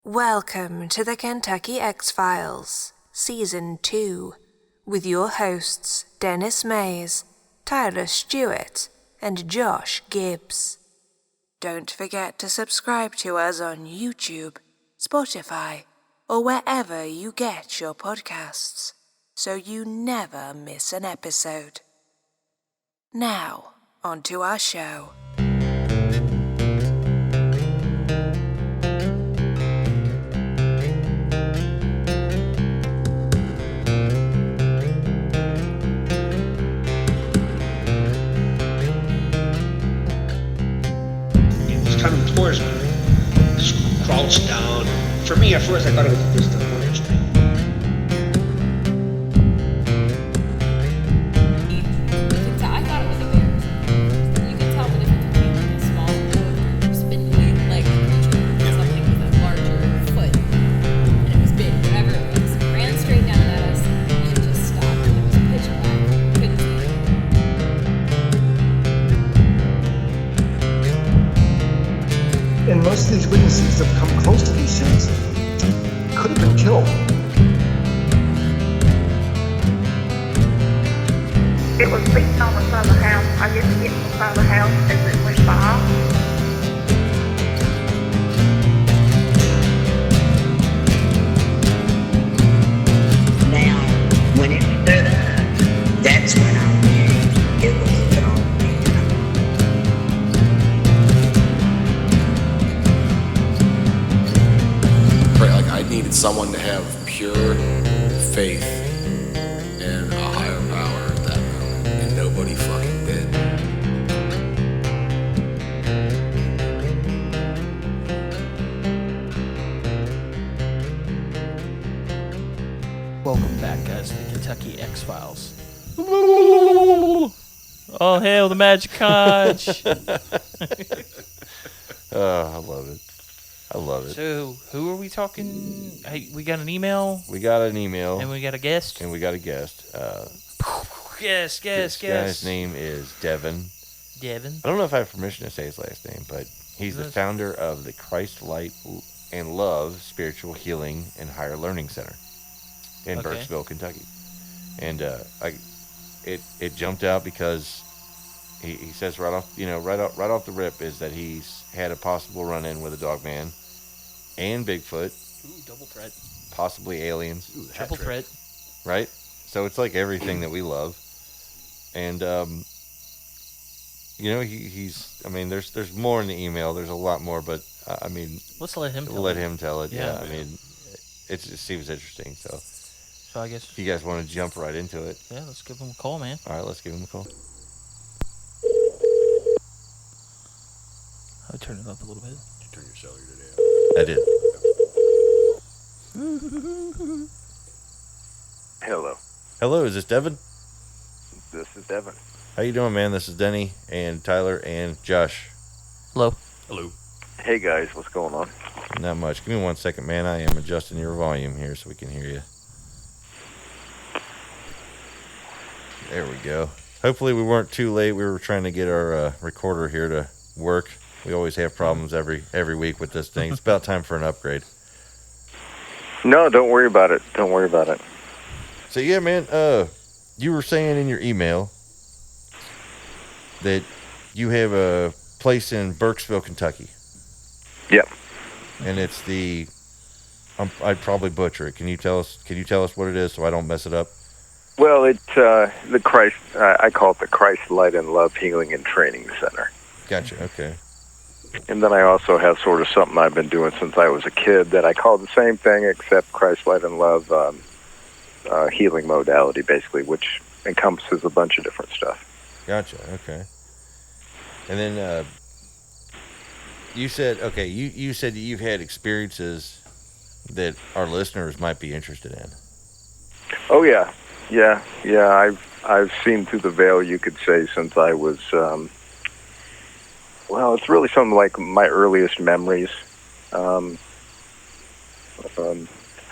Welcome to the Kentucky X-Files, Season 2, with your hosts Dennis Mays, Tyler Stewart, and Josh Gibbs. Don't forget to subscribe to us on YouTube, Spotify, or wherever you get your podcasts, so you never miss an episode. Now, on to our show. Coming towards me, just crouched down. For me, at first, I thought it was a distant voyage thing. I thought it was a bear. You can tell the difference between like a small, spindly-legged creature and something with a larger foot. And it was big, whatever it was. It ran straight down at us and just stopped. And it was pitch black. Couldn't see it. And most of these witnesses that have come close to these things could have been killed. It was beating on the side of the house. I guess it hit the side of the house as it went by. Now, when it stood up, that's when I knew it was a Dogman. Like I needed someone to have pure faith in a higher power at that moment, and nobody fucking did. Welcome back, guys, to the Kentucky X-Files. All hail the Magic Conch! Oh, I love it. I love it. So, who are we talking? Hey, we got an email, We got an email, and we got a guest. and we got a guest. Yes. This guy's name is Devon. Devon. I don't know if I have permission to say his last name, but he's the founder of the Christ Light and Love Spiritual Healing and Higher Learning Center in Okay. Burksville, Kentucky. And it jumped out because he says right off the rip is that he's had a possible run-in with a Dogman and Bigfoot, Ooh, double threat. possibly aliens. Ooh, triple threat. Right? So it's like everything that we love. And, he's, I mean, there's more in the email. There's a lot more, but, Let's let him tell let it. him tell it. Yeah. Yeah. I mean, it seems interesting. So So, I guess, if you guys want to jump right into it. yeah, let's give him a call, man. All right, let's give him a call. I'll turn it up a little bit. Turn your cellular down. I did. Hello, Hello, is this Devon? this is Devon. How you doing, man? This is Denny and Tyler and Josh. Hello. Hello. Hey guys, what's going on? Not much. Give me 1 second, man. I am adjusting your volume here so we can hear you. There we go. Hopefully we weren't too late. We were trying to get our recorder here to work. We always have problems every week with this thing. It's about time for an upgrade. No, don't worry about it. Don't worry about it. So yeah, man, you were saying in your email that you have a place in Burksville, Kentucky. Yep. And it's the I'd probably butcher it. Can you tell us what it is so I don't mess it up? Well, it's the Christ. I call it the Christ Light and Love Healing and Training Center. Gotcha. Okay. And then I also have sort of something I've been doing since I was a kid that I call the same thing except Christ Light and Love healing modality, basically, which encompasses a bunch of different stuff. Gotcha. Okay. And then you said you said that you've had experiences that our listeners might be interested in. Oh yeah. I've seen through the veil, you could say, since I was. Well, it's really something like my earliest memories. So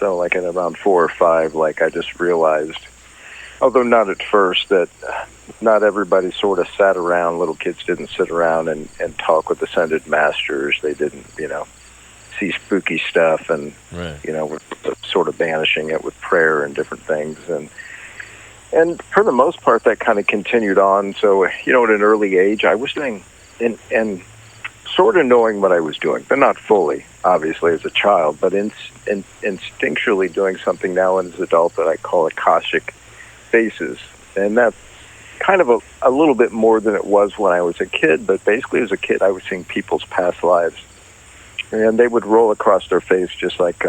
like at around 4 or 5, like I just realized, although not at first, that not everybody sort of sat around. Little kids didn't sit around and talk with ascended masters. They didn't, see spooky stuff, and Right. we're sort of banishing it with prayer and different things, and for the most part that kind of continued on. So at an early age I was doing and sort of knowing what I was doing, but not fully, obviously, as a child, but instinctually doing something now as an adult that I call Akashic faces. And that's kind of a little bit more than it was when I was a kid, but basically as a kid I was seeing people's past lives. And they would roll across their face just like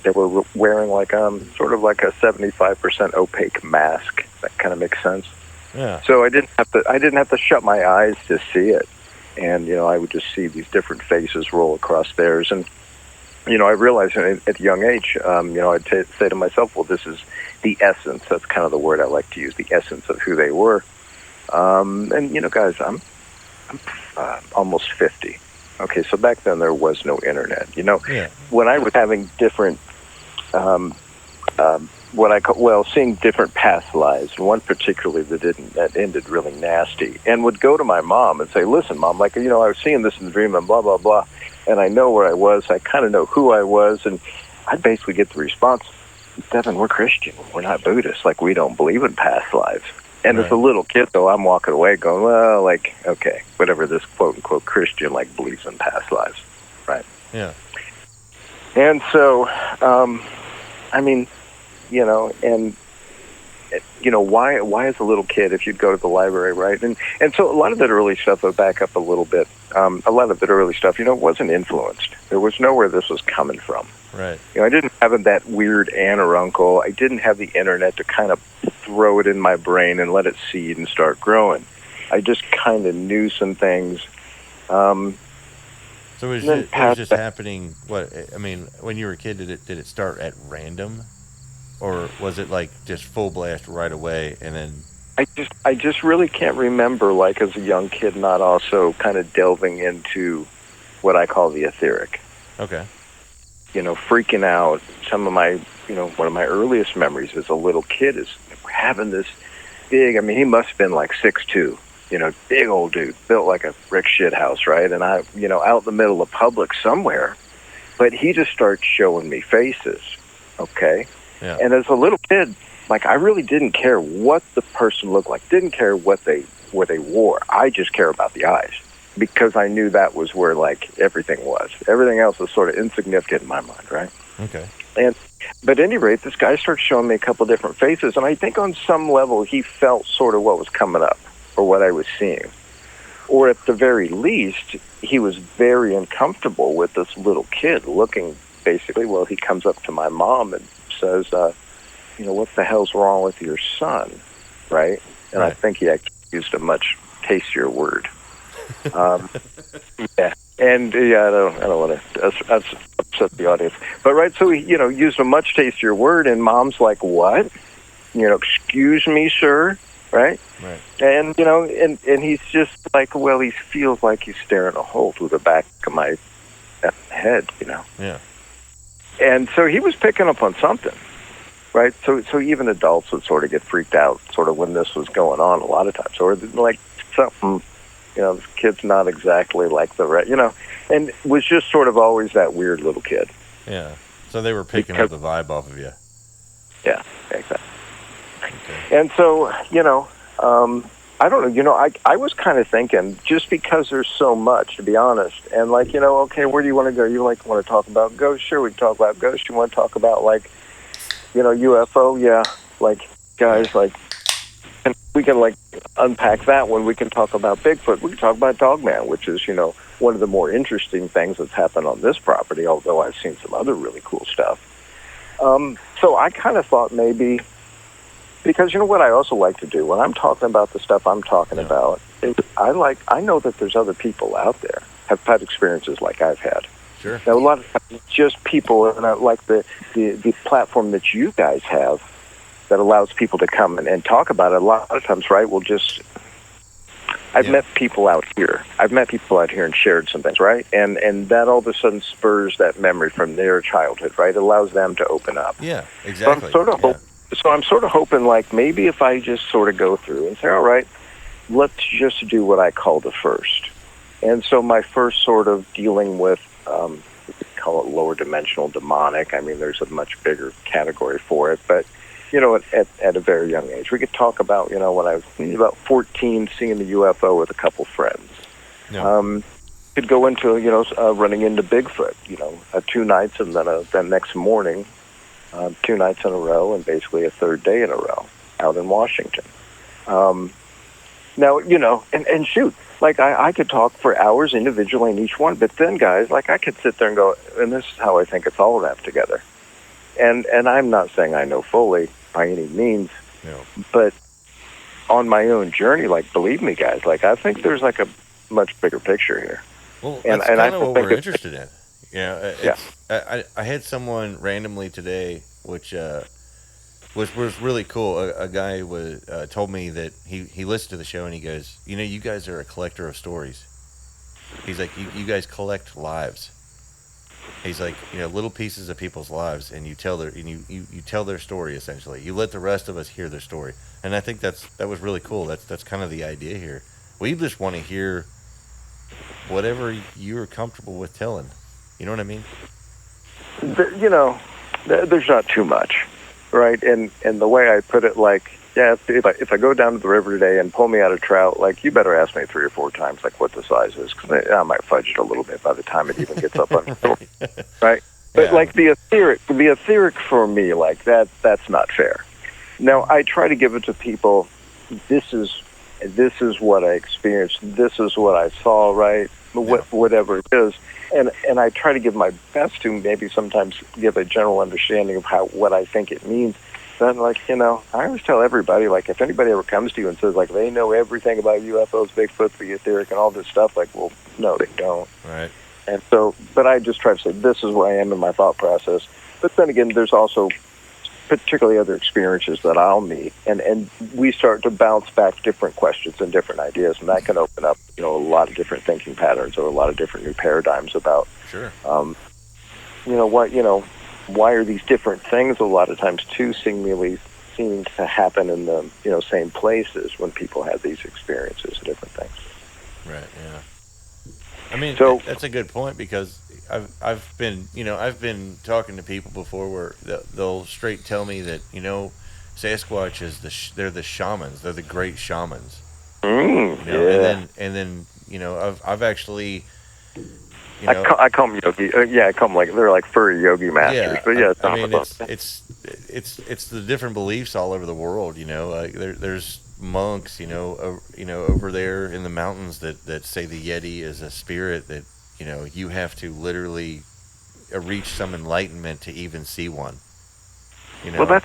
they were wearing like sort of like a 75% opaque mask. That kind of makes sense. Yeah. So I didn't have to shut my eyes to see it. And, I would just see these different faces roll across theirs. And, I realized at a young age, I'd say to myself, well, this is the essence. That's kind of the word I like to use, the essence of who they were. And, guys, I'm almost 50. Okay, so back then there was no internet. Yeah. When I was having different seeing different past lives, and one particularly that ended really nasty, and would go to my mom and say, listen, Mom, I was seeing this in the dream and blah, blah, blah, and I know where I was, I kind of know who I was, and I'd basically get the response, Devon, we're Christian, we're not Buddhist, we don't believe in past lives. And Right. as a little kid, though, I'm walking away going, well, okay, whatever this quote-unquote Christian, believes in past lives, right? Yeah. And so, why as a little kid, if you'd go to the library, right? And so a lot of that early stuff, I'll back up a little bit. A lot of that early stuff, wasn't influenced. There was nowhere this was coming from. Right. I didn't have that weird aunt or uncle. I didn't have the internet to kind of throw it in my brain and let it seed and start growing. I just kind of knew some things. So it was just happening. When you were a kid, did it start at random, or was it just full blast right away and then? I just really can't remember as a young kid not also kind of delving into what I call the etheric. Okay. Freaking out. Some of my one of my earliest memories as a little kid is having this big. He must have been 6'2". Big old dude, built like a brick shit house, right? And I, out in the middle of public somewhere, but he just starts showing me faces, okay? Yeah. And as a little kid, I really didn't care what the person looked like, didn't care what they wore. I just care about the eyes because I knew that was where everything was. Everything else was sort of insignificant in my mind, right? Okay. But at any rate, this guy starts showing me a couple different faces, and I think on some level he felt sort of what was coming up, or what I was seeing. Or at the very least, he was very uncomfortable with this little kid looking, basically, he comes up to my mom and says, what the hell's wrong with your son, right? And Right. I think he actually used a much tastier word. Yeah. And, I don't want to upset the audience. But, right, so he, used a much tastier word, and Mom's like, what? Excuse me, sir, right? Right. And, and he's just he feels like he's staring a hole through the back of my head, Yeah. And so he was picking up on something, right? So even adults would sort of get freaked out sort of when this was going on a lot of times. Or something, this kid's not exactly like the rest, and was just sort of always that weird little kid. Yeah. So they were picking up the vibe off of you. Yeah, exactly. Okay. And so, I don't know, I was kind of thinking, just because there's so much, to be honest, and okay, where do you want to go? You want to talk about ghosts? Sure, we can talk about ghosts. You want to talk about UFO? Yeah, guys, and we can unpack that one. We can talk about Bigfoot. We can talk about Dogman, which is, one of the more interesting things that's happened on this property, although I've seen some other really cool stuff. So I kind of thought maybe, because what I also like to do when I'm talking about the stuff I'm talking about is I know that there's other people out there have had experiences like I've had. Sure. Now, a lot of times it's just people, and I like the platform that you guys have that allows people to come and talk about it. A lot of times, right, I've met people out here. I've met people out here and shared some things, right? And that all of a sudden spurs that memory from their childhood, right? It allows them to open up. Yeah, exactly. So I'm sort of hoping maybe if I just sort of go through and say, all right, let's just do what I call the first. And so my first sort of dealing with call it lower dimensional demonic. I mean, there's a much bigger category for it. But, you know, at a very young age, we could talk about, you know, when I was about 14, seeing the UFO with a couple friends. Yeah. Could go into, you know, running into Bigfoot, you know, 2 nights and then next morning, 2 nights in a row, and basically a third day in a row out in Washington. Now, you know, and shoot, like I could talk for hours individually in each one, but then, guys, like I could sit there and go, and this is how I think it's all wrapped together. And I'm not saying I know fully by any means, but on my own journey, like, believe me, guys, like I think there's like a much bigger picture here. Well, that's kind of what we're interested in. You know, I had someone randomly today, which was really cool. A guy told me that he listened to the show and he goes, you know, you guys are a collector of stories. He's like, you guys collect lives. He's like, you know, little pieces of people's lives, and you tell their story essentially. You let the rest of us hear their story, and I think that was really cool. That's kind of the idea here. We just want to hear whatever you're comfortable with telling. You know what I mean? You know, there's not too much, right? And the way I put it, like, yeah, if I go down to the river today and pull me out a trout, like, you better ask me 3 or 4 times, like, what the size is, because I might fudge it a little bit by the time it even gets up on the shore, right? But like the etheric for me, like that's not fair. Now I try to give it to people. This is what I experienced. This is what I saw, right? Whatever it is. And I try to give my best to maybe sometimes give a general understanding of what I think it means. Then, like, you know, I always tell everybody, like, if anybody ever comes to you and says, like, they know everything about UFOs, Bigfoot, the etheric, and all this stuff, like, well, no, they don't. Right. And so, but I just try to say, this is where I am in my thought process. But then again, there's also particularly other experiences that I'll meet, and we start to bounce back different questions and different ideas, and that can open up, you know, a lot of different thinking patterns or a lot of different new paradigms about, you know, why are these different things a lot of times too seeming to happen in the, you know, same places when people have these experiences and different things. Right. Yeah. I mean, that's a good point, because I've been talking to people before where they'll straight tell me that, you know, Sasquatch they're the shamans, they're the great shamans. You know, and then you know, I've actually, you know, I call them yogi. I call them like they're like furry yogi masters. But yeah, I mean, it's the different beliefs all over the world. You know, there's monks, you know, over there in the mountains that say the Yeti is a spirit that, you know, you have to literally reach some enlightenment to even see one. You know? Well,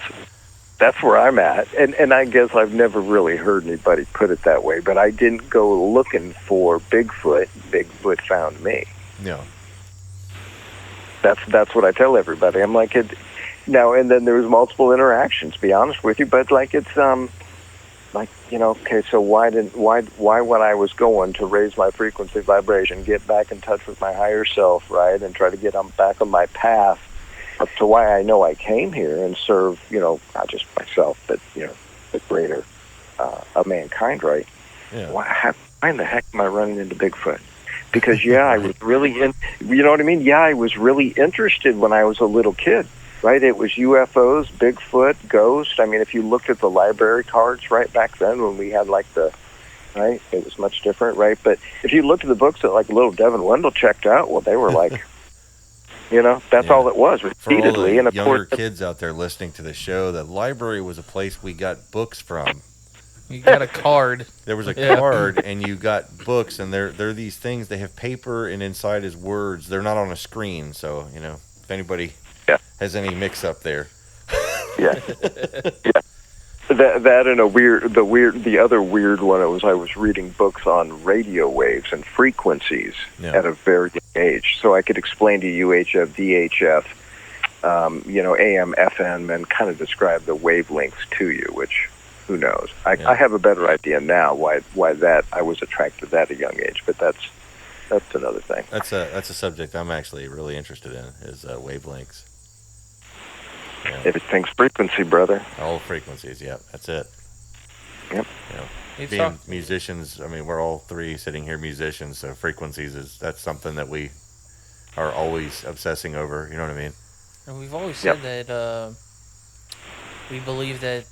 that's where I'm at, and I guess I've never really heard anybody put it that way. But I didn't go looking for Bigfoot. Bigfoot found me. No. That's what I tell everybody. I'm like it now, and then there's multiple interactions. To be honest with you, but like it's like, you know, okay, so why when I was going to raise my frequency vibration, get back in touch with my higher self, right, and try to get back on my path up to why I know I came here and serve, you know, not just myself, but, you know, the greater of mankind, right? Yeah. Why in the heck am I running into Bigfoot? Because I was really you know what I mean? Yeah, I was really interested when I was a little kid. Right, it was UFOs, Bigfoot, ghost. I mean, if you looked at the library cards right back then when we had like right, it was much different, right? But if you looked at the books that like little Devon Wendell checked out, well, they were like, you know, that's all it was repeatedly. For all the and of younger course, kids out there listening to the show, the library was a place we got books from. You got a card. There was a card, and you got books, and they're these things. They have paper, and inside is words. They're not on a screen, so, you know, if anybody has any mix up there. Yeah. That and the other weird one I was reading books on radio waves and frequencies at a very young age, so I could explain to UHF, VHF, you know, AM, FM, and kind of describe the wavelengths to you, which who knows? I have a better idea now why that I was attracted to that at a young age, but that's another thing. That's a subject I'm actually really interested in, is wavelengths. Yeah. Everything's frequency, brother. All frequencies, yeah, that's it. Yep. You know, being musicians, I mean, we're all three sitting here musicians, so frequencies that's something that we are always obsessing over. You know what I mean? And we've always said that we believe that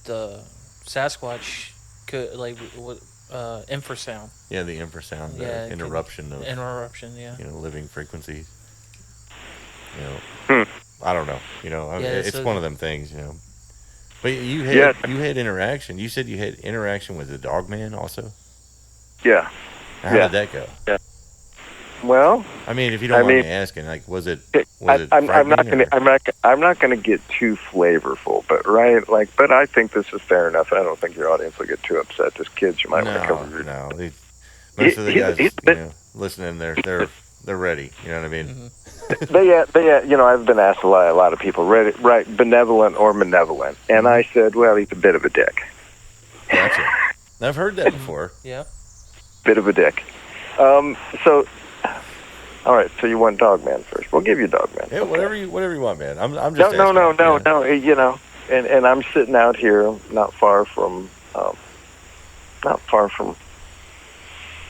Sasquatch could infrasound. Yeah, the infrasound, the interruption of yeah. Living frequencies. I don't know. It's one of them things. But you had interaction. You said you had interaction with the Dogman also. Yeah. How did that go? Yeah. Well, I mean, if you don't mind me asking, like, was it? I'm not gonna get too flavorful, but I think this is fair enough, and I don't think your audience will get too upset. As kids, you might want to cover. No, most of the guys, listening, they're ready. You know what I mean? Mm-hmm. I've been asked a lot of people, right, benevolent or malevolent, and I said, well, he's a bit of a dick. Gotcha. I've heard that before. Yeah. Bit of a dick. All right, so you want Dogman first? We'll give you Dogman. Yeah, whatever you want, man. I'm just no. And I'm sitting out here, not far from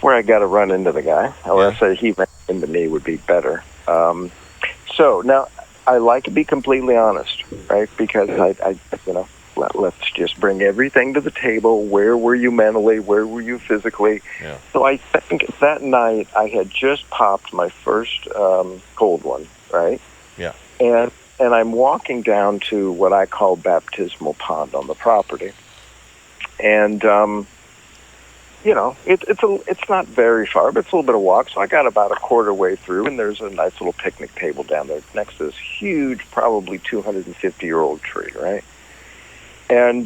where I got to run into the guy. Or I say he ran into me would be better. So now I like to be completely honest, right? Because I let's just bring everything to the table. Where were you mentally? Where were you physically? Yeah. So I think that night I had just popped my first cold one, right? Yeah. And I'm walking down to what I call baptismal pond on the property, and it's not very far, but it's a little bit of walk. So I got about a quarter way through, and there's a nice little picnic table down there next to this huge, probably 250-year-old tree, right? And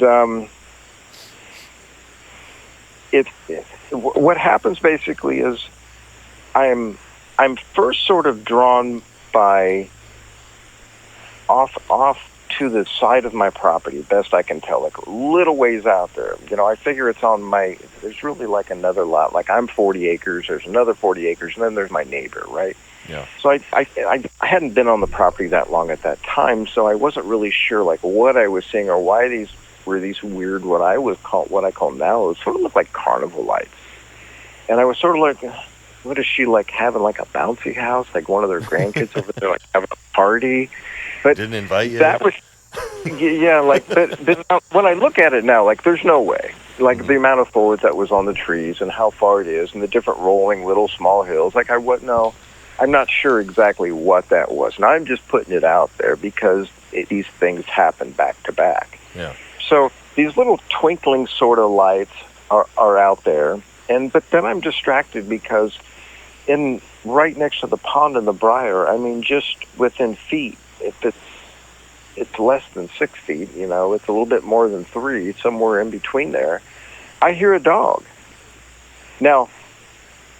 what happens basically is I'm first sort of drawn by off to the side of my property, best I can tell, like a little ways out there. I figure it's on there's really like another lot, like I'm 40 acres, there's another 40 acres, and then there's my neighbor, right? Yeah. So I hadn't been on the property that long at that time, so I wasn't really sure like what I was seeing or why these weird, what I call now, it sort of look like carnival lights. And I was sort of like, what is she like having like a bouncy house, like one of their grandkids over there like having a party? But didn't invite you. That was but now, when I look at it now, like there's no way. Like the amount of foliage that was on the trees and how far it is and the different rolling little small hills, like I'm not sure exactly what that was. And I'm just putting it out there because these things happen back to back. Yeah. So these little twinkling sort of lights are out there, but then I'm distracted because right next to the pond and the briar, I mean, just within feet, if it's less than 6 feet, it's a little bit more than 3, somewhere in between there, I hear a dog. Now,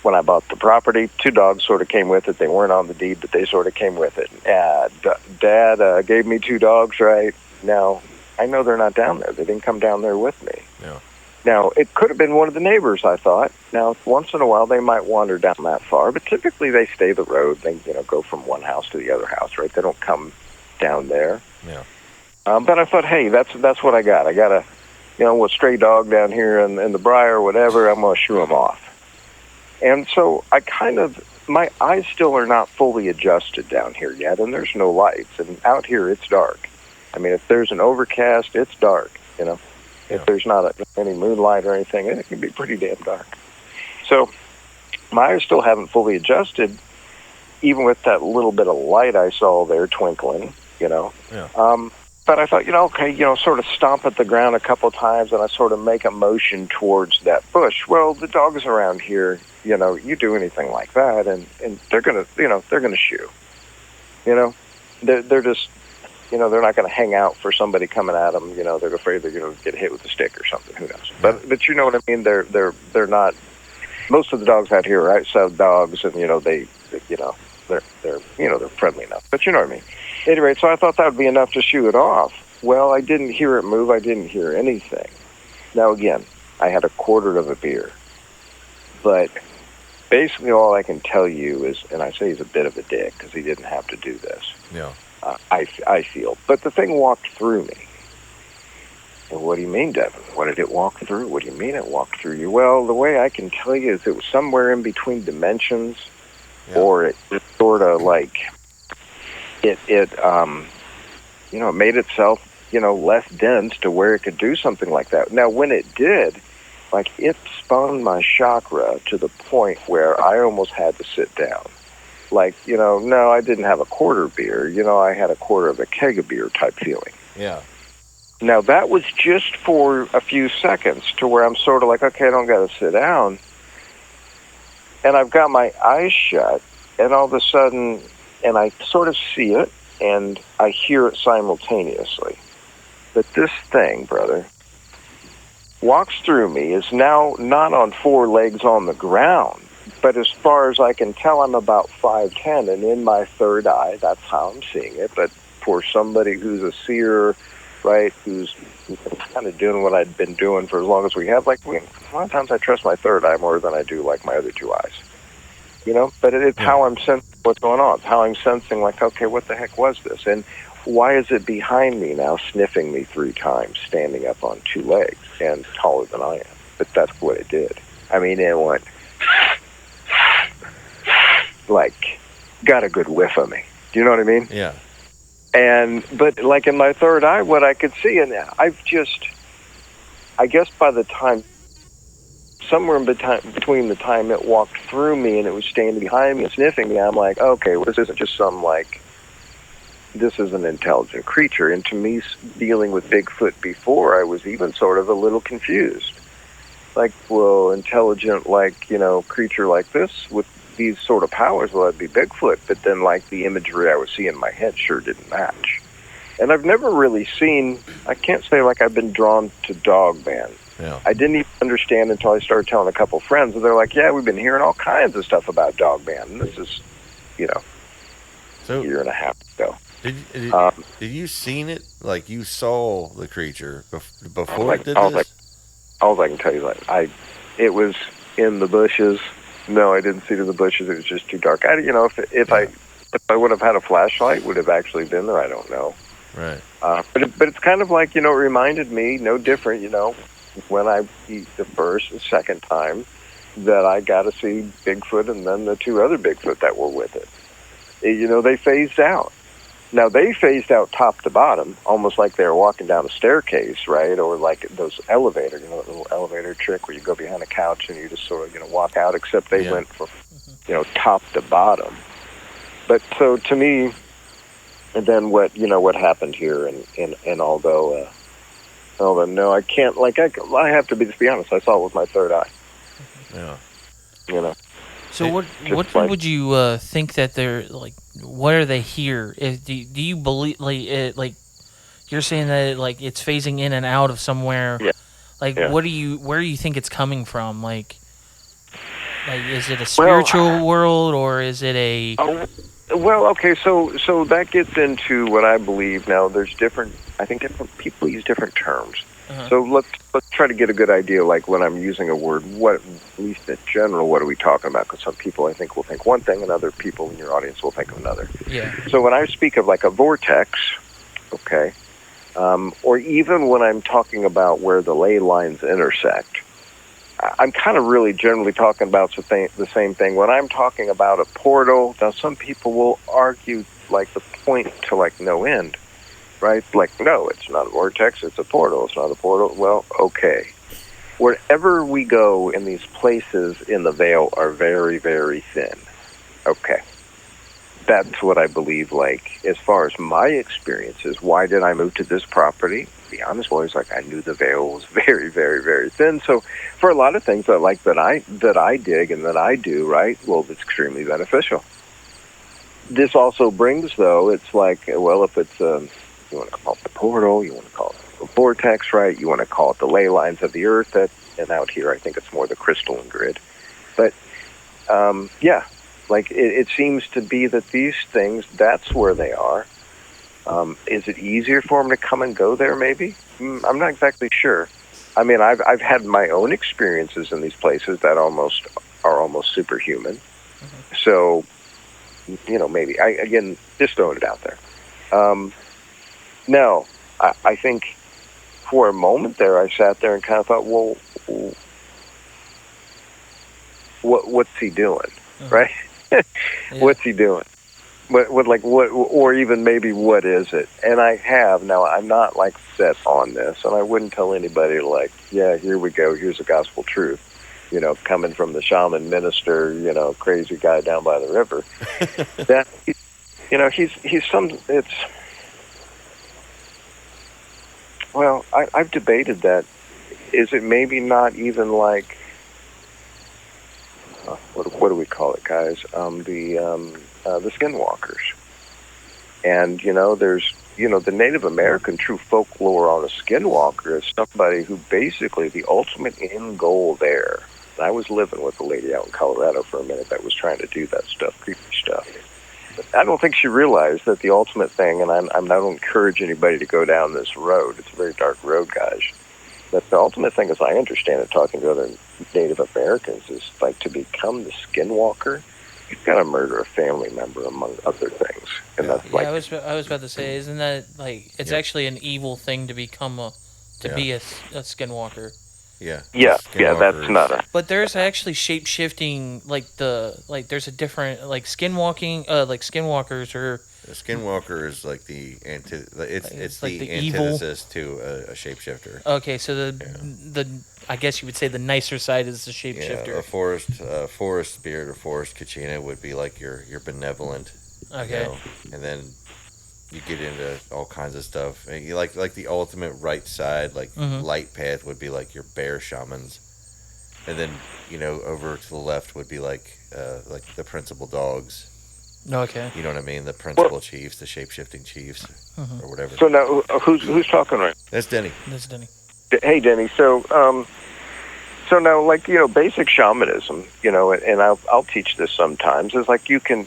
when I bought the property, 2 dogs sort of came with it. They weren't on the deed, but they sort of came with it. Dad gave me 2 dogs, right? Now, I know they're not down there. They didn't come down there with me. Yeah. Now, it could have been one of the neighbors, I thought. Now, once in a while, they might wander down that far, but typically they stay the road. They, go from one house to the other house, right? They don't come down there. Yeah. But I thought, hey, that's what I got. I got a stray dog down here in the briar or whatever. I'm going to shoo him off. And so my eyes still are not fully adjusted down here yet, and there's no lights. And out here, it's dark. I mean, if there's an overcast, it's dark, If there's not any moonlight or anything, it can be pretty damn dark. So my eyes still haven't fully adjusted, even with that little bit of light I saw there twinkling, Yeah. But I thought, okay, sort of stomp at the ground a couple times, and I sort of make a motion towards that bush. Well, the dogs around here, you do anything like that, and they're gonna, they're gonna shoo. They're just, they're not gonna hang out for somebody coming at them. They're afraid they're gonna get hit with a stick or something. Who knows? But you know what I mean? They're not. Most of the dogs out here are outside dogs, and they're friendly enough. But you know what I mean. Anyway, so I thought that would be enough to shoo it off. Well, I didn't hear it move. I didn't hear anything. Now, again, I had a quarter of a beer. But basically all I can tell you is, and I say he's a bit of a dick because he didn't have to do this. Yeah. I feel. But the thing walked through me. Well, what do you mean, Devon? What did it walk through? What do you mean it walked through you? Well, the way I can tell you is it was somewhere in between dimensions, or it sort of like it made itself, less dense to where it could do something like that. Now, when it did, like, it spun my chakra to the point where I almost had to sit down. Like, no, I didn't have a quarter beer. I had a quarter of a keg of beer type feeling. Yeah. Now, that was just for a few seconds to where I'm sort of like, okay, I don't got to sit down. And I've got my eyes shut, and all of a sudden, and I sort of see it, and I hear it simultaneously. But this thing, brother, walks through me, is now not on four legs on the ground, but as far as I can tell, I'm about 5'10", and in my third eye, that's how I'm seeing it. But for somebody who's a seer, right, who's kind of doing what I'd been doing for as long as we have, like, a lot of times I trust my third eye more than I do, like, my other two eyes. But it's how I'm sensing what's going on. It's how I'm sensing, like, okay, what the heck was this? And why is it behind me now, sniffing me 3 times, standing up on 2 legs and taller than I am? But that's what it did. I mean, it went, like, got a good whiff of me. Do you know what I mean? Yeah. But like in my third eye, what I could see, and I guess by the time, somewhere in between the time it walked through me and it was standing behind me and sniffing me, I'm like, okay, well, this isn't just this is an intelligent creature. And to me, dealing with Bigfoot before, I was even sort of a little confused. Like, well, intelligent, creature like this with these sort of powers, well, that'd be Bigfoot. But then, the imagery I was seeing in my head sure didn't match. And I've never really seen, I can't say I've been drawn to Dogman. Yeah. I didn't even understand until I started telling a couple friends, and they're like, yeah, we've been hearing all kinds of stuff about Dogman. And this is, a year and a half ago. Did you seen it? Like, you saw the creature before it did this? All I can tell you, it was in the bushes. No, I didn't see it in the bushes. It was just too dark. If I would have had a flashlight, would have actually been there. I don't know. Right. But it's kind of like, it reminded me, no different, when I eat the first and second time that I got to see Bigfoot and then the 2 other Bigfoot that were with it. They phased out. Now, they phased out top to bottom, almost like they were walking down a staircase, right? Or like those elevator, that little elevator trick where you go behind a couch and you just sort of, walk out, except they went from, top to bottom. But so to me, and then what happened here, and although no, I can't, I have to just be honest, I saw it with my third eye. Yeah. So what would you think that they're, what are they here? Do you believe, you're saying that it's phasing in and out of somewhere? Yeah. Where do you think it's coming from? Is it a spiritual world, or is it a... Well, okay, so that gets into what I believe now. There's different people use different terms. Uh-huh. So let's try to get a good idea, when I'm using a word, what, at least in general, what are we talking about? Because some people, I think, will think one thing, and other people in your audience will think of another. Yeah. So when I speak of, a vortex, okay, or even when I'm talking about where the ley lines intersect, I'm kind of really generally talking about the same thing. When I'm talking about a portal, now some people will argue, the point to, no end. Right? No, it's not a vortex, it's a portal. It's not a portal. Well, okay. Wherever we go in these places in the veil are very, very thin. Okay. That's what I believe, as far as my experiences. Why did I move to this property? To be honest, boys, I knew the veil was very, very, very thin. So for a lot of things that I dig and that I do, right, well, it's extremely beneficial. This also brings, though, it's if it's... you want to call it the portal, you want to call it the vortex, right? You want to call it the ley lines of the earth, and out here I think it's more the crystalline grid. But, it seems to be that these things, that's where they are. Is it easier for them to come and go there, maybe? I'm not exactly sure. I mean, I've had my own experiences in these places that are almost superhuman. Mm-hmm. So, maybe. Again, just throwing it out there. No, I think for a moment there, I sat there and kind of thought, well, what's he doing, right? Yeah. What's he doing? or even maybe what is it? And I have now. I'm not like set on this, and I wouldn't tell anybody like, yeah, here we go. Here's the gospel truth. You know, coming from the shaman minister, you know, crazy guy down by the river. That, you know, he's some. It's well, I've debated that. Is it maybe not even like what do we call it, guys? The skinwalkers. And, you know, there's, you know, the Native American true folklore on a skinwalker is somebody who basically the ultimate end goal there. And I was living with a lady out in Colorado for a minute that was trying to do that stuff, creepy stuff. But I don't think she realized that the ultimate thing, and I don't encourage anybody to go down this road. It's a very dark road, guys. But the ultimate thing, as I understand it, talking to other Native Americans, is like to become the skinwalker, you've got to murder a family member, among other things. And that's like, I was about to say, isn't that like it's actually an evil thing to become be a skinwalker? Yeah. Yeah, that's not a. But there's actually shape shifting, there's a different skinwalking, skinwalkers are. A skinwalker is like it's like the evil antithesis to a shapeshifter. Okay, so the I guess you would say the nicer side is the shapeshifter. Yeah, a forest spirit or forest kachina would be like your benevolent. Okay. You know, and then you get into all kinds of stuff. And you like the ultimate right side, light path would be like your bear shamans, and then over to the left would be like the principal dogs. Okay. You know what I mean? The principal chiefs, the shape-shifting chiefs, or whatever. So now, who's talking right? That's Denny. That's Denny. Hey, Denny. So now, basic shamanism, and I'll teach this sometimes, is like you can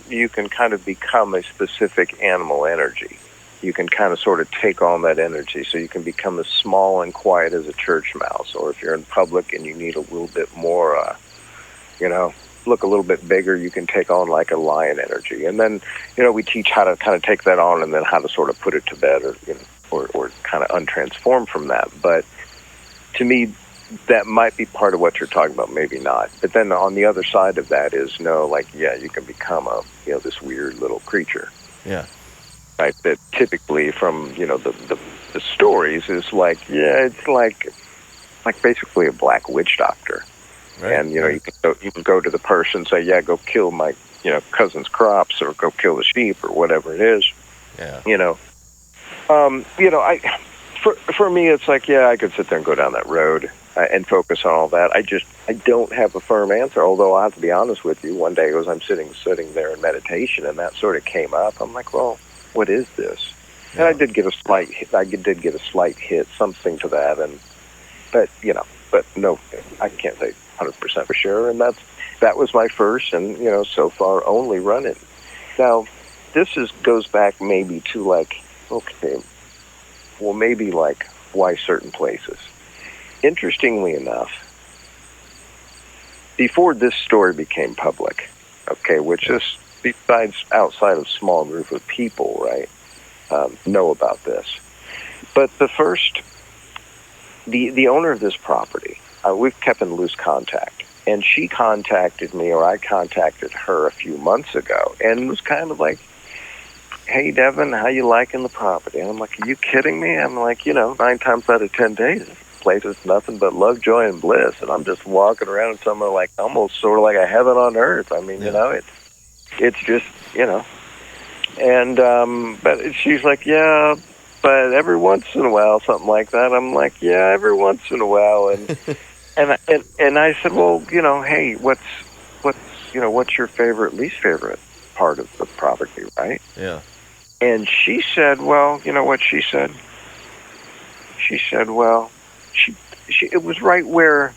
kind of become a specific animal energy. You can kind of sort of take on that energy, so you can become as small and quiet as a church mouse, or if you're in public and you need a little bit more, look a little bit bigger, you can take on like a lion energy. And then, we teach how to kind of take that on and then how to sort of put it to bed or kind of untransform from that. But to me, that might be part of what you're talking about, maybe not. But then on the other side of that is, you can become this weird little creature. Yeah. Right, that typically from, the stories is it's like basically a black witch doctor. Right. And, you can go to the person and say, go kill my, cousin's crops or go kill the sheep or whatever it is. Yeah. For me, it's like, I could sit there and go down that road and focus on all that. I don't have a firm answer, although I have to be honest with you. One day as I'm sitting there in meditation and that sort of came up, I'm like, well, what is this? Yeah. And I did get a slight hit, something to that. But no, I can't say 100% for sure, and that was my first and so far only run-in. Now, this goes back maybe to maybe why certain places. Interestingly enough, before this story became public, which is besides outside of small group of people, right, know about this, but the owner of this property. We've kept in loose contact, and she contacted me, or I contacted her a few months ago, and it was kind of like, hey, Devon, how you liking the property? And I'm like, are you kidding me? I'm like, 9 times out of 10 days, this place is nothing but love, joy, and bliss, and I'm just walking around somewhere like almost sort of like a heaven on earth. I mean, it's just, and, but she's like, yeah, but every once in a while, something like that. I'm like, yeah, every once in a while, and and I said, well, hey, what's your favorite, least favorite part of the property, right? Yeah. And she said, well, you know what she said? She said, well, she it was right where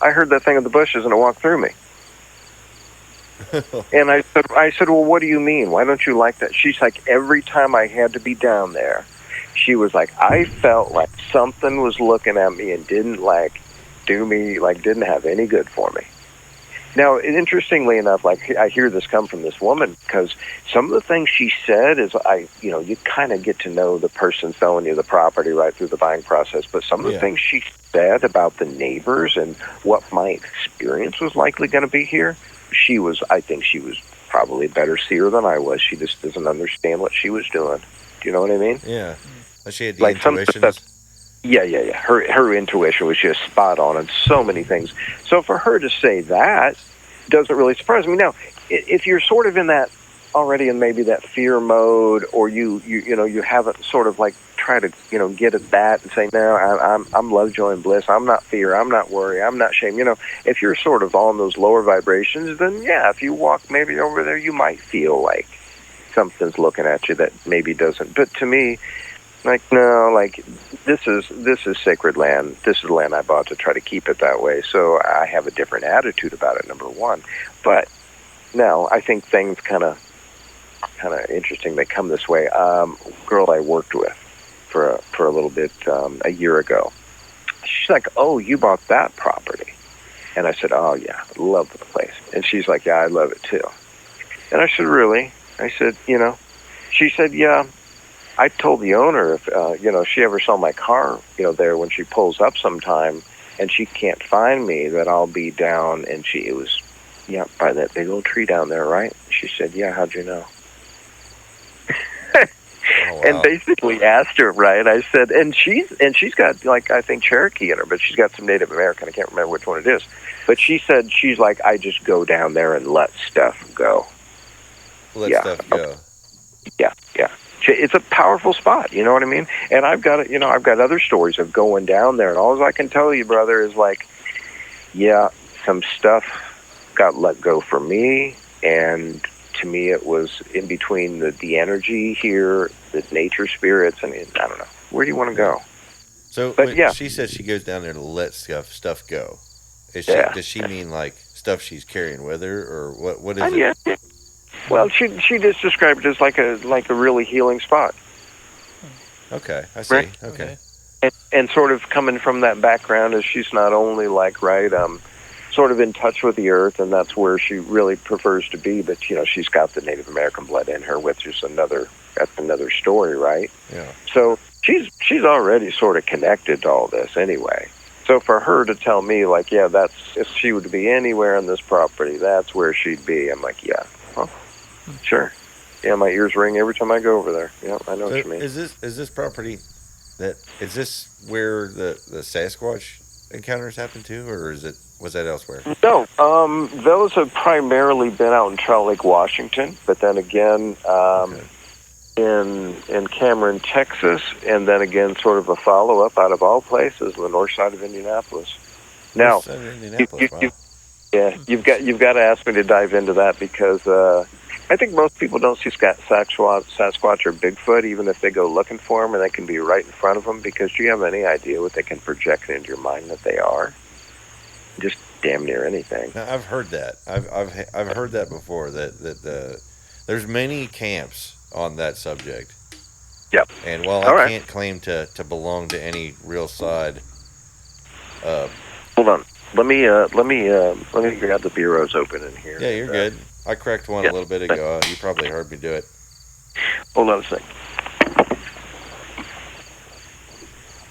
I heard that thing in the bushes and it walked through me. And I said, well, what do you mean? Why don't you like that? She's like, every time I had to be down there, she was like, I felt like something was looking at me and didn't do me, didn't have any good for me. Now, interestingly enough, I hear this come from this woman because some of the things she said is, you kind of get to know the person selling you the property right through the buying process. But some of the things she said about the neighbors and what my experience was likely going to be here, I think she was probably a better seer than I was. She just doesn't understand what she was doing. Do you know what I mean? Yeah. She had the Like some intuitions. stuff. Yeah. Her intuition was just spot on in so many things. So for her to say that doesn't really surprise me. Now, if you're sort of in that already in maybe that fear mode, or you haven't sort of like try to get at that and say, no, I'm love, joy, and bliss. I'm not fear. I'm not worry. I'm not shame. If you're sort of on those lower vibrations, then yeah, if you walk maybe over there, you might feel like something's looking at you that maybe doesn't. But to me, like, no, like this is sacred land. This is land I bought to try to keep it that way. So I have a different attitude about it, number one. But now I think things kind of interesting. They come this way. Girl I worked with for a little bit a year ago. She's like, "Oh, you bought that property?" And I said, "Oh yeah, I love the place." And she's like, "Yeah, I love it too." And I said, "Really?" I said, She said, "Yeah." I told the owner if she ever saw my car, there when she pulls up sometime, and she can't find me, that I'll be down. And it was, by that big old tree down there, right? She said, "Yeah, how'd you know?" Oh, wow. And basically asked her, right? I said, and she's got like I think Cherokee in her, but she's got some Native American. I can't remember which one it is. But she said she's like, I just go down there and let stuff go. Let stuff go. Yeah. It's a powerful spot, you know what I mean? And I've got I've got other stories of going down there, and all I can tell you, brother, is like, yeah, some stuff got let go for me, and to me it was in between the energy here, the nature spirits, and I don't know. Where do you want to go? So but she said she goes down there to let stuff go. Does she mean like stuff she's carrying with her, or what is it? Yeah. Well, she just described it as like a really healing spot. Okay, I see. Right? Okay. And sort of coming from that background, as she's not only like sort of in touch with the earth, and that's where she really prefers to be. But she's got the Native American blood in her, which is that's another story, right? Yeah. So she's already sort of connected to all this anyway. So for her to tell me like, yeah, that's if she would be anywhere on this property, that's where she'd be. I'm like, yeah, well, sure. Yeah, my ears ring every time I go over there. Yeah, I know what you mean. Is this property is this where the Sasquatch encounters happened to, or was that elsewhere? No, those have primarily been out in Trout Lake, Washington, but then again in Cameron, Texas, and then again sort of a follow-up out of all places, the north side of Indianapolis. Now, you've got to ask me to dive into that, because I think most people don't see Sasquatch or Bigfoot, even if they go looking for them, and they can be right in front of them, because do you have any idea what they can project into your mind that they are? Just damn near anything. Now, I've heard that. I've heard that before, that there's many camps on that subject. Yep. And while I can't claim to belong to any real side, hold on. Let me grab the bureaus open in here. Yeah, you're good. I cracked one a little bit ago. You probably heard me do it. Hold on a sec.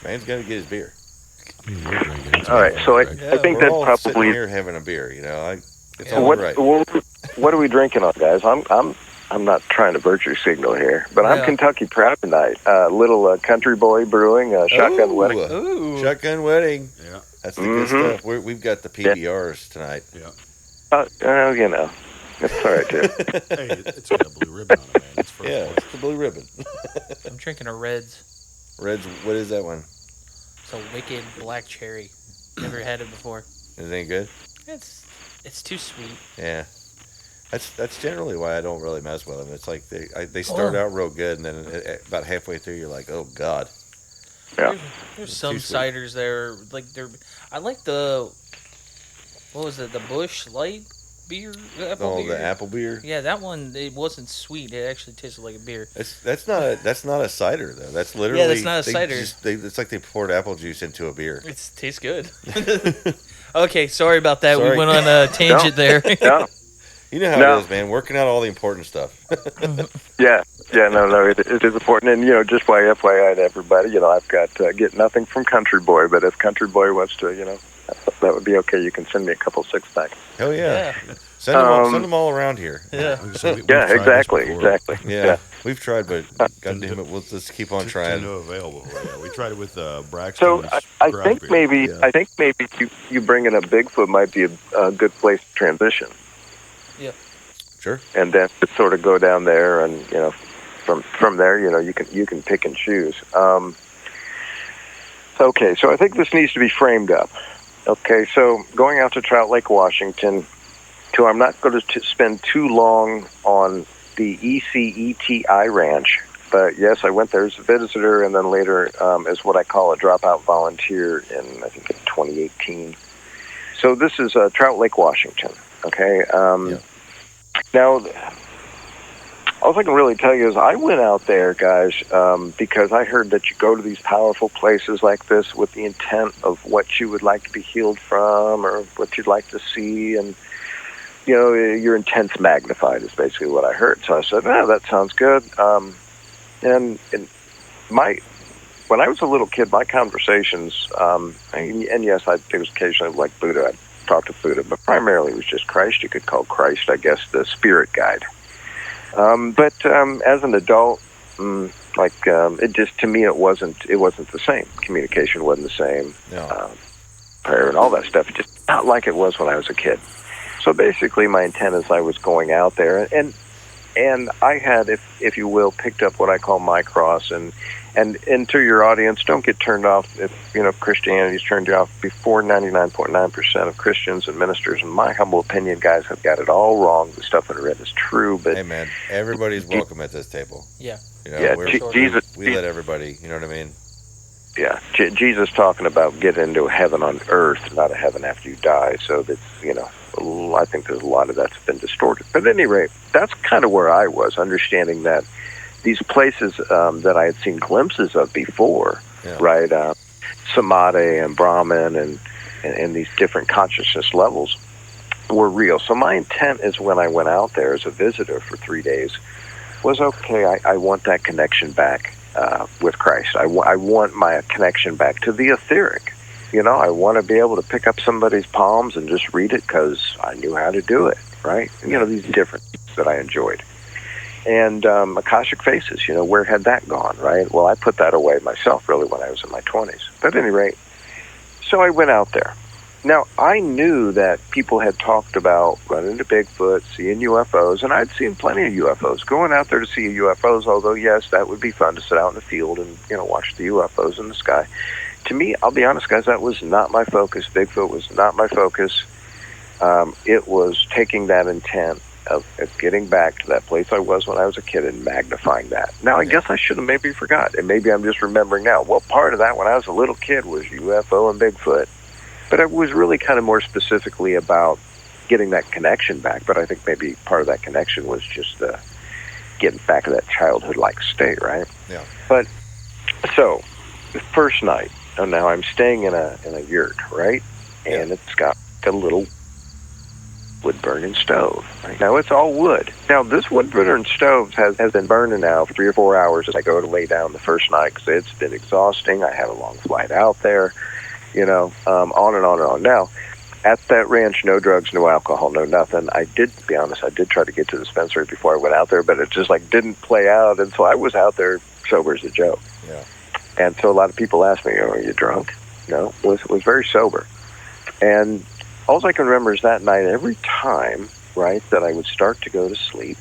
Man's got to get his beer. All right, so I think that all probably sitting here having a beer. It's all what, right. What are we drinking on, guys? I'm not trying to virtue signal here, but I'm Kentucky Proud tonight. Little Country Boy Brewing, Shotgun Wedding. Ooh. Shotgun Wedding. Yeah, that's the good stuff. We've got the PBRs tonight. Yeah. That's all right too. Hey, it's got a blue ribbon on it, man. It's first place. It's the blue ribbon. I'm drinking a Reds. Reds. What is that one? It's a wicked black cherry. Never had it before. Is it any good? It's too sweet. Yeah. That's generally why I don't really mess with them. It's like they start out real good, and then about halfway through, you're like, oh god. Yeah. There's some ciders there, like I like the Busch Light beer. Beer. The apple beer. Yeah, that one. It wasn't sweet. It actually tasted like a beer. That's not a cider though. That's literally that's not a cider. It's like they poured apple juice into a beer. It tastes good. Okay, sorry about that. We went on a tangent there. No. You know how it is, man. Working out all the important stuff. Yeah, no, it is important. And, just by FYI to everybody, I've got get nothing from Country Boy, but if Country Boy wants to, that would be okay. You can send me a couple 6-pack. Oh, yeah. Send them all around here. Yeah. Yeah, exactly. Yeah, we've tried, but goddamn it, we'll just keep on trying. To no avail. Yeah, we tried it with So Braxton's I craft think beer. maybe you bringing up Bigfoot might be a good place to transition. Yeah. Sure. And then to sort of go down there, and from there, you can pick and choose. Okay, so I think this needs to be framed up. Okay, so going out to Trout Lake, Washington. I'm not going to spend too long on the ECETI ranch, but yes, I went there as a visitor, and then later as what I call a dropout volunteer in, I think, 2018. So this is Trout Lake, Washington. Okay. Now, all I can really tell you is I went out there, guys, because I heard that you go to these powerful places like this with the intent of what you would like to be healed from or what you'd like to see, and your intent's magnified is basically what I heard. So I said, that sounds good. And when I was a little kid, my conversations, and yes, it was occasionally like Buddha. I'd talk to Buddha, but primarily it was just Christ. You could call Christ, I guess, the spirit guide. But as an adult, it just, to me, it wasn't the same. Communication wasn't the same. No. Prayer and all that stuff, just not like it was when I was a kid. So basically, my intent is I was going out there, and I had, if you will, picked up what I call my cross. And to your audience, don't get turned off if Christianity's turned you off. Before 99.9% of Christians and ministers, in my humble opinion, guys, have got it all wrong. The stuff that I read is true, but hey, man, everybody's welcome at this table. Yeah. We let everybody. You know what I mean? Yeah, Jesus talking about getting into a heaven on earth, not a heaven after you die. So that's, I think there's a lot of that's been distorted. But at any rate, that's kind of where I was, understanding that these places that I had seen glimpses of before, right, Samadhi and Brahman and these different consciousness levels were real. So my intent is when I went out there as a visitor for 3 days was, okay, I want that connection back with Christ. I want my connection back to the etheric. I want to be able to pick up somebody's palms and just read it because I knew how to do it, right? These different things that I enjoyed. And Akashic Faces, where had that gone, right? Well, I put that away myself, really, when I was in my 20s. But at any rate, so I went out there. Now, I knew that people had talked about running into Bigfoot, seeing UFOs, and I'd seen plenty of UFOs. Going out there to see UFOs, although, yes, that would be fun to sit out in the field and, watch the UFOs in the sky. To me, I'll be honest, guys, that was not my focus. Bigfoot was not my focus. It was taking that intent of getting back to that place I was when I was a kid and magnifying that. Now, I guess I should have maybe forgot, and maybe I'm just remembering now. Well, part of that when I was a little kid was UFO and Bigfoot. But it was really kind of more specifically about getting that connection back. But I think maybe part of that connection was just getting back to that childhood-like state, right? Yeah. But, so, the first night, now I'm staying in a yurt, right? And it's got a little wood-burning stove. Right? Now, it's all wood. Now, this wood-burning stove has been burning now for 3 or 4 hours as I go to lay down the first night because it's been exhausting. I had a long flight out there. On and on and on. Now, at that ranch, no drugs, no alcohol, no nothing. To be honest, I did try to get to the dispensary before I went out there, but it just didn't play out, and so I was out there sober as a joke. Yeah. And so a lot of people ask me, are you drunk? No, was very sober. And all I can remember is that night, every time, right, that I would start to go to sleep,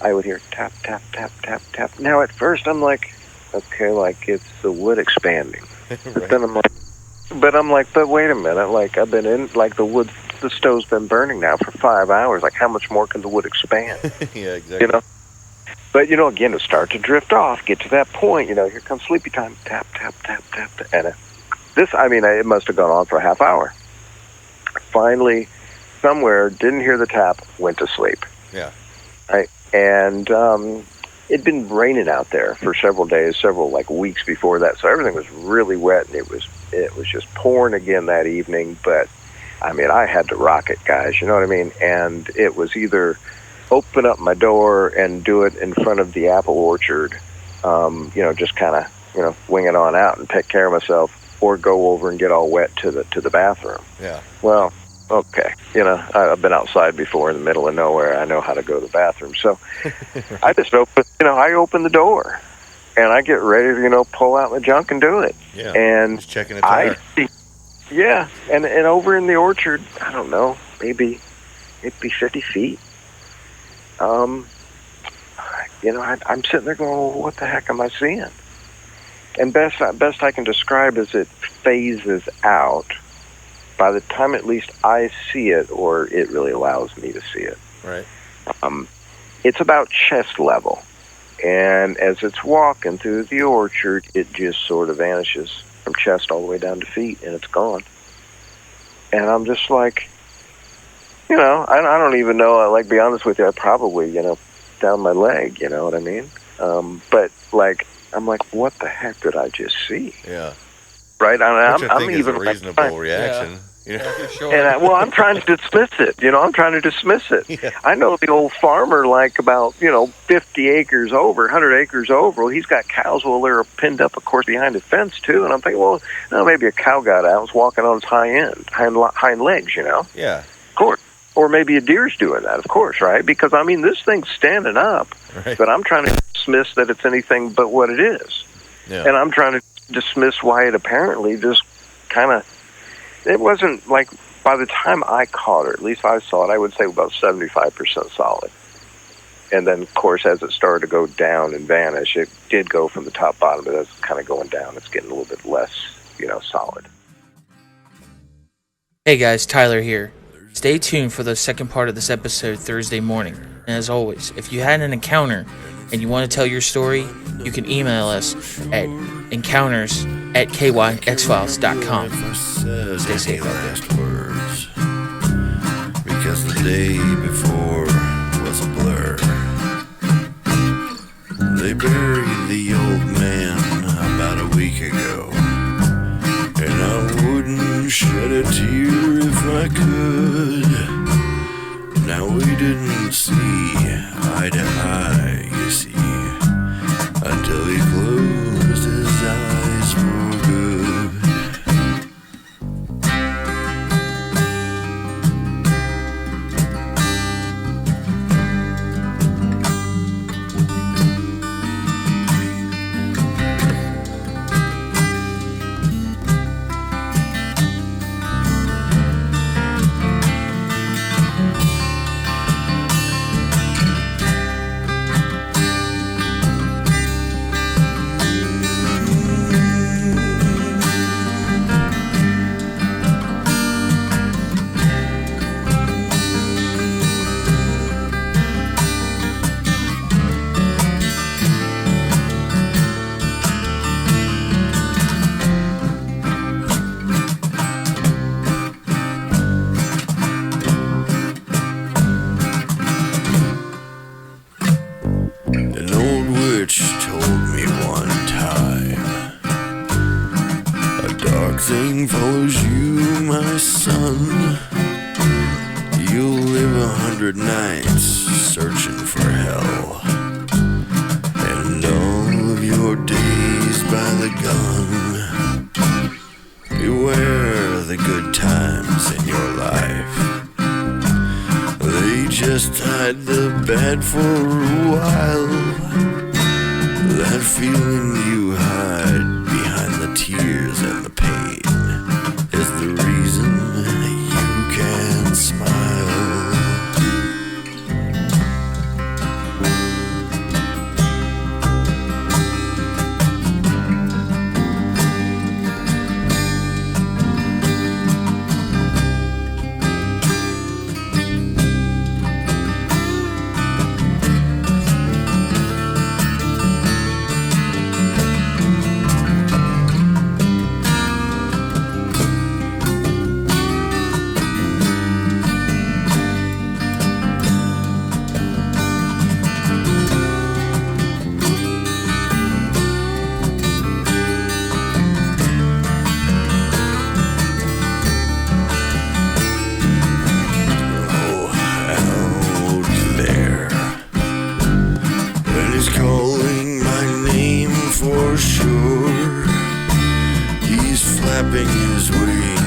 I would hear tap, tap, tap, tap, tap. Now, at first, I'm like, okay, it's the wood expanding. Right. But then I'm like, but wait a minute, I've been in, the stove's been burning now for 5 hours. How much more can the wood expand? Yeah, exactly. But, again, to start to drift off, get to that point, here comes sleepy time, tap, tap, tap, tap, and it must have gone on for a half hour. Finally, somewhere, didn't hear the tap, went to sleep. Yeah. Right? And it'd been raining out there for several days, several weeks before that, so everything was really wet, and it was just pouring again that evening. But I had to rock it, guys, you know what I mean? And it was either open up my door and do it in front of the apple orchard, just kind of wing it on out and take care of myself, or go over and get all wet to the bathroom. Yeah. Well, okay, I've been outside before in the middle of nowhere. I know how to go to the bathroom. So I just I open the door and I get ready to, pull out my junk and do it. Yeah. And just checking a tire. Yeah. And over in the orchard, I don't know, maybe it'd be 50 feet. I'm sitting there going, well, what the heck am I seeing? And best I can describe is it phases out. By the time at least I see it, or it really allows me to see it, right? It's about chest level. And as it's walking through the orchard, it just sort of vanishes from chest all the way down to feet, and it's gone. And I'm just like, I don't even know. Like, be honest with you, I probably, down my leg, you know what I mean? But, like, I'm like, what the heck did I just see? Yeah. Right? I'm even a reasonable reaction. Yeah. Sure. And I'm trying to dismiss it. I'm trying to dismiss it. Yeah. I know the old farmer, like about 50 acres over, 100 acres over. Well, he's got cows. Well, they're pinned up, of course, behind a fence too. And I'm thinking, well, no, maybe a cow got out, was walking on its hind legs. Yeah. Of course. Or maybe a deer's doing that, of course, right? Because this thing's standing up, right. But I'm trying to dismiss that it's anything but what it is. Yeah. And I'm trying to dismiss why it apparently just kind of. It wasn't like, by the time I caught her, at least I saw it, I would say about 75% solid. And then, of course, as it started to go down and vanish, it did go from the top bottom, but it's kind of going down. It's getting a little bit less, solid. Hey guys, Tyler here. Stay tuned for the second part of this episode Thursday morning. And as always, if you had an encounter and you want to tell your story, you can email us at encounters@kyxfiles.com. Stay safe out there. Words, because the day before was a blur. They buried the old man about a week ago, and I wouldn't shed a tear if I could. Now we didn't see eye to eye, you see, until he closed his eyes for good. Thing follows you, my son. You'll live 100 nights searching for hell, and all of your days by the gun. Beware the good times in your life. They just hide the bad for a while. That feeling you hide behind the tears and the pain is the reason you can smile. For sure, he's flapping his wings